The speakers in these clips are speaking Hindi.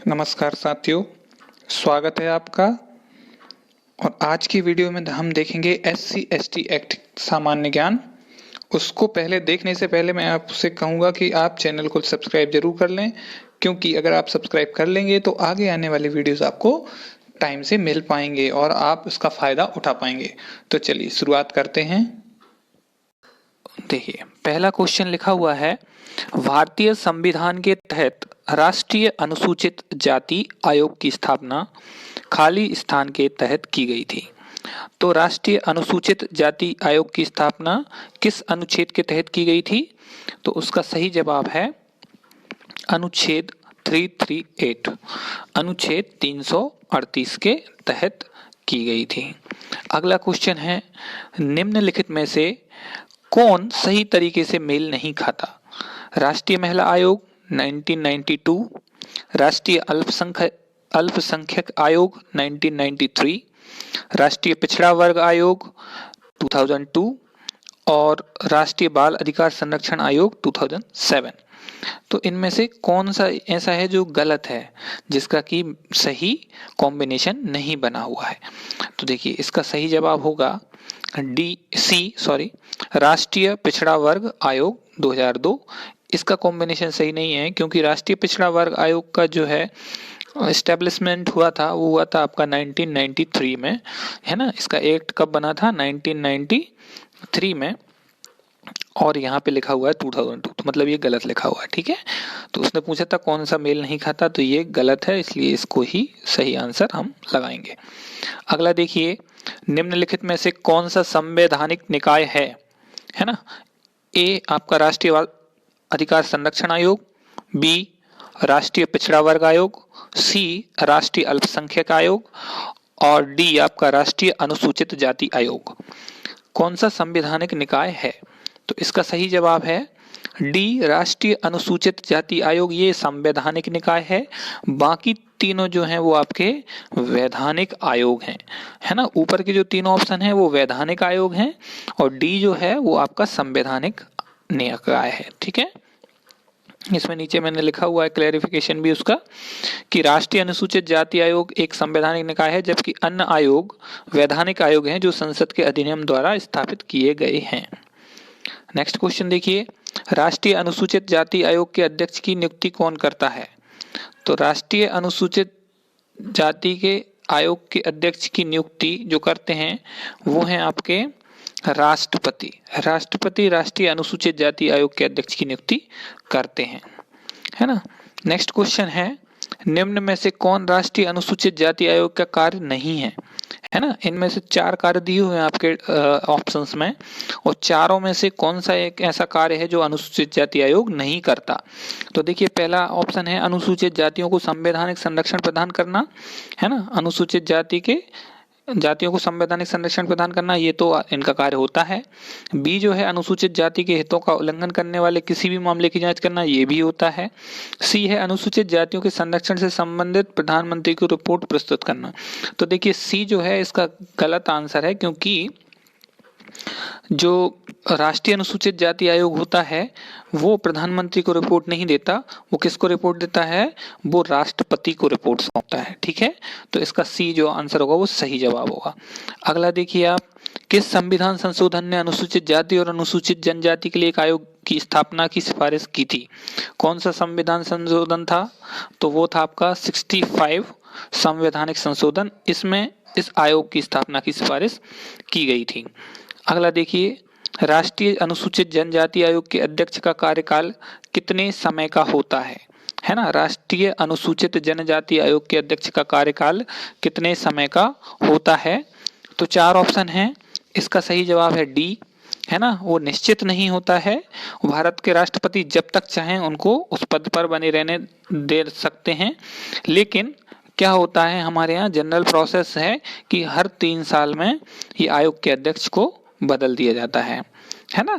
नमस्कार साथियों, स्वागत है आपका। और आज की वीडियो में हम देखेंगे SC/ST एक्ट सामान्य ज्ञान। उसको पहले देखने से पहले मैं आपसे कहूँगा कि आप चैनल को सब्सक्राइब जरूर कर लें, क्योंकि अगर आप सब्सक्राइब कर लेंगे तो आगे आने वाली वीडियोस आपको टाइम से मिल पाएंगे और आप उसका फ़ायदा उठा पाएंगे। तो चलिए शुरुआत करते हैं। देखिए, पहला क्वेश्चन लिखा हुआ है, भारतीय संविधान के तहत राष्ट्रीय अनुसूचित जाति आयोग की स्थापना खाली स्थान के तहत की गई थी। तो राष्ट्रीय अनुसूचित जाति आयोग की स्थापना किस अनुच्छेद के तहत की गई थी? तो उसका सही जवाब है अनुच्छेद 338, अनुच्छेद 338 के तहत की गई थी। अगला क्वेश्चन है, निम्नलिखित में से कौन सही तरीके से मेल नहीं खाता? राष्ट्रीय महिला आयोग 1992, राष्ट्रीय अल्पसंख्यक आयोग 1993, राष्ट्रीय पिछड़ा वर्ग आयोग 2002 और राष्ट्रीय बाल अधिकार संरक्षण आयोग 2007। तो इनमें से कौन सा ऐसा है जो गलत है, जिसका कि सही कॉम्बिनेशन नहीं बना हुआ है? तो देखिए, इसका सही जवाब होगा राष्ट्रीय पिछड़ा वर्ग आयोग 2002। इसका कॉम्बिनेशन सही नहीं है, क्योंकि राष्ट्रीय पिछड़ा वर्ग आयोग का जो है एस्टेब्लिशमेंट हुआ था वो हुआ था आपका 1993 में, है ना। इसका एक्ट कब बना था? 1993 में, और यहाँ पे लिखा हुआ है 2002, तो मतलब ये गलत लिखा हुआ है। ठीक है, तो उसने पूछा था कौन सा मेल नहीं खाता, तो ये गलत है, इसलिए इसको ही सही आंसर हम लगाएंगे। अगला देखिए, निम्नलिखित में से कौन सा संवैधानिक निकाय है ना? ए आपका राष्ट्रीय बाल अधिकार संरक्षण आयोग, बी राष्ट्रीय पिछड़ा वर्ग आयोग, सी राष्ट्रीय अल्पसंख्यक आयोग और डी आपका राष्ट्रीय अनुसूचित जाति आयोग। कौन सा संवैधानिक निकाय है? तो इसका सही जवाब है डी राष्ट्रीय अनुसूचित जाति आयोग। ये संवैधानिक निकाय है, बाकी तीनों जो हैं वो आपके वैधानिक आयोग हैं, है ना। ऊपर के जो तीनों ऑप्शन हैं वो वैधानिक आयोग हैं और डी जो है वो आपका संवैधानिक निकाय है। ठीक है, इसमें नीचे मैंने लिखा हुआ है क्लैरिफिकेशन भी उसका, कि राष्ट्रीय अनुसूचित जाति आयोग एक संवैधानिक निकाय है, जबकि अन्य आयोग वैधानिक आयोग हैं जो संसद के अधिनियम द्वारा स्थापित किए गए हैं। नेक्स्ट क्वेश्चन देखिए, राष्ट्रीय अनुसूचित जाति आयोग के अध्यक्ष की नियुक्ति कौन करता है? तो राष्ट्रीय अनुसूचित जाति के आयोग के अध्यक्ष की नियुक्ति जो करते हैं वो हैं आपके राष्ट्रपति। राष्ट्रपति राष्ट्रीय अनुसूचित जाति आयोग के अध्यक्ष की नियुक्ति करते हैं, है ना। नेक्स्ट क्वेश्चन है, निम्न में से कौन राष्ट्रीय अनुसूचित जाति आयोग का कार्य नहीं है ना। इनमें से 4 कार्य दिए हुए हैं आपके ऑप्शंस में, और चारों में से कौन सा एक ऐसा कार्य है जो अनुसूचित जाति आयोग नहीं करता? तो देखिए, पहला ऑप्शन है अनुसूचित जातियों को संवैधानिक संरक्षण प्रदान करना, है ना। अनुसूचित जातियों को संवैधानिक संरक्षण प्रदान करना, ये तो इनका कार्य होता है। बी जो है अनुसूचित जाति के हितों का उल्लंघन करने वाले किसी भी मामले की जांच करना, ये भी होता है। सी है अनुसूचित जातियों के संरक्षण से संबंधित प्रधानमंत्री को रिपोर्ट प्रस्तुत करना। तो देखिए, सी जो है इसका गलत आंसर है, क्योंकि जो राष्ट्रीय अनुसूचित जाति आयोग होता है वो प्रधानमंत्री को रिपोर्ट नहीं देता, वो किसको रिपोर्ट देता है? वो राष्ट्रपति को रिपोर्ट सौंपता है। ठीक है, तो इसका सी जो आंसर होगा वो सही जवाब होगा। अगला देखिए आप, किस संविधान संशोधन ने अनुसूचित जाति और अनुसूचित जनजाति के लिए एक आयोग की स्थापना की सिफारिश की थी? कौन सा संविधान संशोधन था? तो वो था आपका 65 संवैधानिक संशोधन। इसमें इस आयोग की स्थापना की सिफारिश की गई थी। अगला देखिए, राष्ट्रीय अनुसूचित जनजाति आयोग के अध्यक्ष का कार्यकाल कितने समय का होता है ना। राष्ट्रीय अनुसूचित जनजाति आयोग के अध्यक्ष का कार्यकाल कितने समय का होता है? तो 4 ऑप्शन हैं, इसका सही जवाब है डी, है ना। वो निश्चित नहीं होता है, भारत के राष्ट्रपति जब तक चाहें उनको उस पद पर बने रहने दे सकते हैं, लेकिन क्या होता है हमारे यहाँ जनरल प्रोसेस है कि हर 3 साल में ये आयोग के अध्यक्ष को बदल दिया जाता है ना।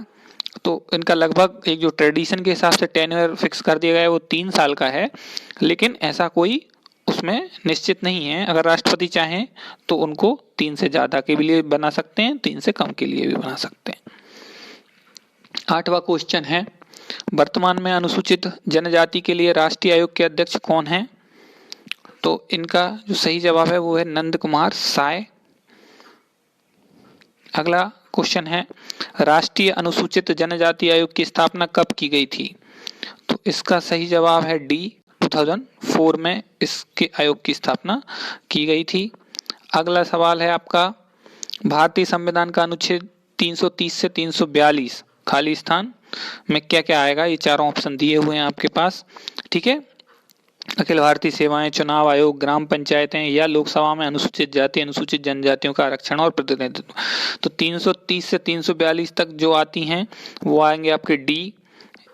तो इनका लगभग एक जो ट्रेडिशन के हिसाब से टेन्योर फिक्स कर दिया गया है वो 3 साल का है, लेकिन ऐसा कोई उसमें निश्चित नहीं है। अगर राष्ट्रपति चाहें तो उनको 3 से ज्यादा के लिए बना सकते हैं, 3 से कम के लिए भी बना सकते हैं। 8वां क्वेश्चन है, वर्तमान में अनुसूचित जनजाति के लिए राष्ट्रीय आयोग के अध्यक्ष कौन है? तो इनका जो सही जवाब है वो है नंद कुमार साय। अगला क्वेश्चन है, राष्ट्रीय अनुसूचित जनजाति आयोग की स्थापना कब की गई थी? तो इसका सही जवाब है डी, 2004 में इसके आयोग की स्थापना की गई थी। अगला सवाल है आपका, भारतीय संविधान का अनुच्छेद 330 से 342 खाली स्थान में क्या क्या आएगा? ये चारों ऑप्शन दिए हुए हैं आपके पास, ठीक है। अखिल भारतीय सेवाएं, चुनाव आयोग, ग्राम पंचायतें या लोकसभा में अनुसूचित जाति अनुसूचित जनजातियों का आरक्षण और प्रतिनिधित्व। तो 330 से 342 तक जो आती हैं वो आएंगे आपके डी,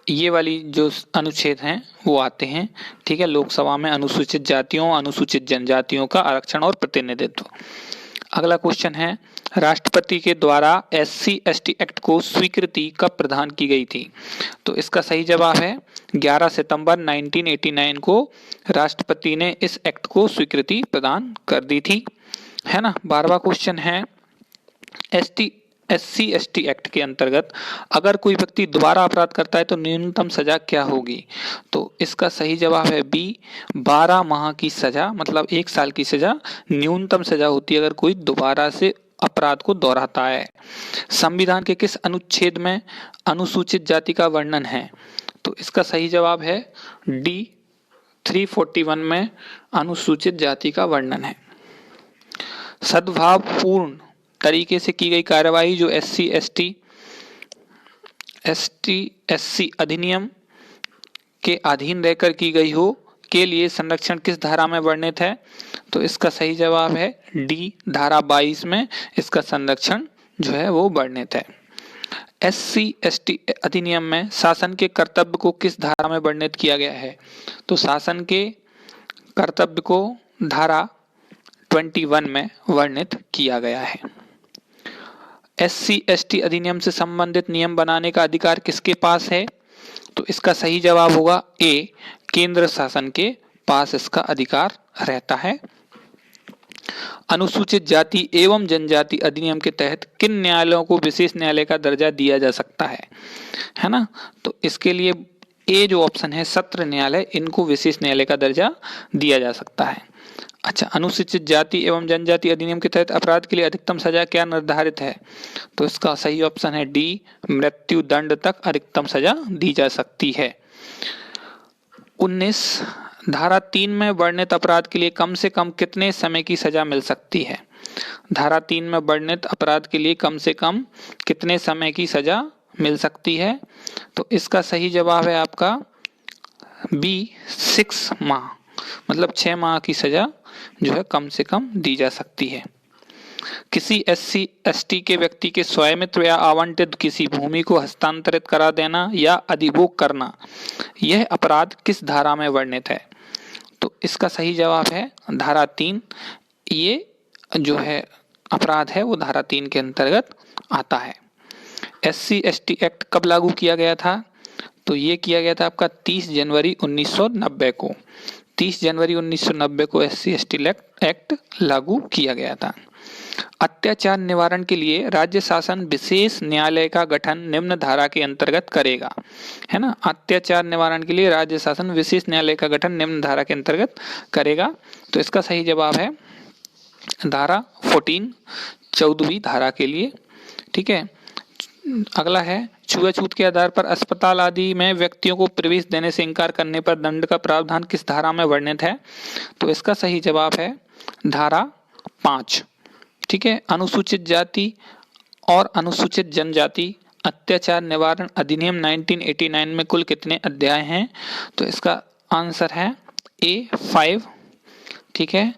ये वाली जो अनुच्छेद हैं वो आते हैं, ठीक है। लोकसभा में अनुसूचित जातियों अनुसूचित जनजातियों का आरक्षण और प्रतिनिधित्व। अगला क्वेश्चन है, राष्ट्रपति के द्वारा SC/ST एक्ट को स्वीकृति कब प्रदान की गई थी? तो इसका सही जवाब है 11 सितंबर 1989 को राष्ट्रपति ने इस एक्ट को स्वीकृति प्रदान कर दी थी, है ना। 12वां क्वेश्चन है, SC/ST एक्ट के अंतर्गत अगर कोई व्यक्ति दोबारा अपराध करता है तो न्यूनतम सजा क्या होगी? तो इसका सही जवाब है बी, 12 माह की सजा, मतलब 1 साल की सजा न्यूनतम सजा होती है अगर कोई दोबारा से अपराध को दोहराता है। संविधान के किस अनुच्छेद में अनुसूचित जाति का वर्णन है? तो इसका सही जवाब है डी, 341 में अनुसूचित जाति का वर्णन है। सद्भावपूर्ण तरीके से की गई कार्यवाही जो SC अधिनियम के अधीन रहकर की गई हो के लिए संरक्षण किस धारा में वर्णित है? तो इसका सही जवाब है डी, धारा 22 में इसका संरक्षण जो है वो वर्णित है। SC/ST अधिनियम में शासन के कर्तव्य को किस धारा में वर्णित किया गया है? तो शासन के कर्तव्य को धारा 21 में वर्णित किया गया है। SC/ST अधिनियम से संबंधित नियम बनाने का अधिकार किसके पास है? तो इसका सही जवाब होगा ए, केंद्र शासन के पास इसका अधिकार रहता है। अनुसूचित जाति एवं जनजाति अधिनियम के तहत किन न्यायालयों को विशेष न्यायालय का दर्जा दिया जा सकता है ना। तो इसके लिए ए जो ऑप्शन है, सत्र न्यायालय, इनको विशेष न्यायालय का दर्जा दिया जा सकता है। अच्छा, अनुसूचित जाति एवं जनजाति अधिनियम के तहत अपराध के लिए अधिकतम सजा क्या निर्धारित है? तो इसका सही ऑप्शन है डी, मृत्यु दंड तक अधिकतम सजा दी जा सकती है। 19, धारा 3 में वर्णित अपराध के लिए कम से कम कितने समय की सजा मिल सकती है? धारा 3 में वर्णित अपराध के लिए कम से कम कितने समय की सजा मिल सकती है? तो इसका सही जवाब है आपका बी, 6 माह, मतलब 6 माह की सजा जो है कम से कम दी जा सकती है। किसी SC/ST के व्यक्ति के स्वामित्व या आवंटित किसी भूमि को हस्तांतरित करा देना या अधिभोग करना, यह अपराध किस धारा में वर्णित है? तो इसका सही जवाब है धारा 3। ये जो है अपराध है वो धारा 3 के अंतर्गत आता है। SC/ST एक्ट कब लागू किया गया था? तो ये किया गया था आपका 30 जनवरी 1990 को। 30 जनवरी 1990 को SC/ST एक्ट लागू किया गया था। अत्याचार निवारण के लिए राज्य शासन विशेष न्यायालय का गठन निम्न धारा के अंतर्गत करेगा, है ना। अत्याचार निवारण के लिए राज्य शासन विशेष न्यायालय का गठन निम्न धारा के अंतर्गत करेगा। तो इसका सही जवाब है धारा 14, 14वीं धारा के लिए, ठीक है। अगला है, छुआछूत के आधार पर अस्पताल आदि में व्यक्तियों को प्रवेश देने से इनकार करने पर दंड का प्रावधान किस धारा में वर्णित है? तो इसका सही जवाब है धारा 5, ठीक है। अनुसूचित जाति और अनुसूचित जनजाति अत्याचार निवारण अधिनियम 1989 में कुल कितने अध्याय हैं? तो इसका आंसर है ए, 5, ठीक है।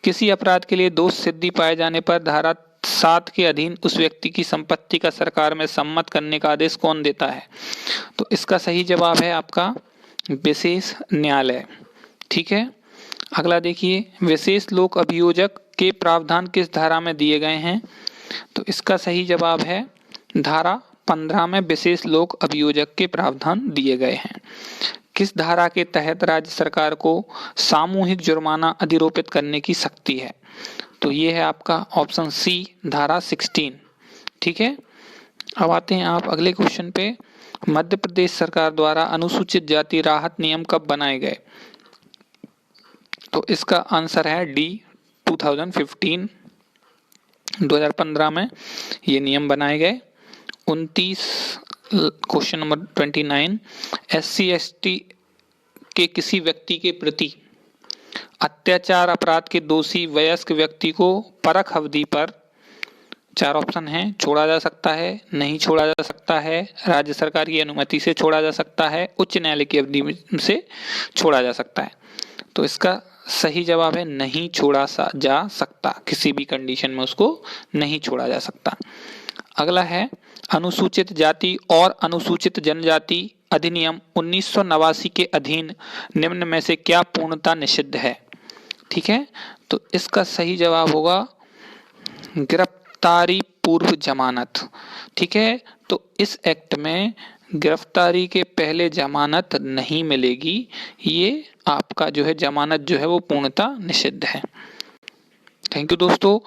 किसी अपराध के लिए दोष सिद्धि पाए जाने पर धारा 7 के अधीन उस व्यक्ति की संपत्ति का सरकार में सम्मत करने का आदेश कौन देता है? तो इसका सही जवाब है आपका विशेष न्यायालय, ठीक है। अगला देखिए, विशेष लोक अभियोजक के प्रावधान किस धारा में दिए गए हैं? तो इसका सही जवाब है धारा 15 में विशेष लोक अभियोजक के प्रावधान दिए गए हैं। किस धारा के तहत राज्य सरकार को सामूहिक जुर्माना अधिरोपित करने की शक्ति है? तो ये है आपका ऑप्शन सी, धारा 16, ठीक है। अब आते हैं आप अगले क्वेश्चन पे। मध्य प्रदेश सरकार द्वारा अनुसूचित जाति राहत नियम कब बनाए गए? तो इसका आंसर है डी 2015 में ये नियम बनाए गए। 29 क्वेश्चन नंबर 29, SC/ST के किसी व्यक्ति के प्रति अत्याचार अपराध के दोषी वयस्क व्यक्ति को परख अवधि पर, 4 ऑप्शन हैं, छोड़ा जा सकता है, नहीं छोड़ा जा सकता है, राज्य सरकार की अनुमति से छोड़ा जा सकता है, उच्च न्यायालय की अवधि से छोड़ा जा सकता है। तो इसका सही जवाब है नहीं छोड़ा जा सकता, किसी भी कंडीशन में उसको नहीं छोड़ा जा सकता। अगला है अनुसूचित जाति और अनुसूचित जनजाति अधिनियम 1989 के अधीन निम्न में से क्या पूर्णतः निषिद्ध है? ठीक है, तो इसका सही जवाब होगा गिरफ्तारी पूर्व जमानत। ठीक है, तो इस एक्ट में गिरफ्तारी के पहले जमानत नहीं मिलेगी, ये आपका जो है जमानत जो है वो पूर्णतः निषिद्ध है। थैंक यू दोस्तों।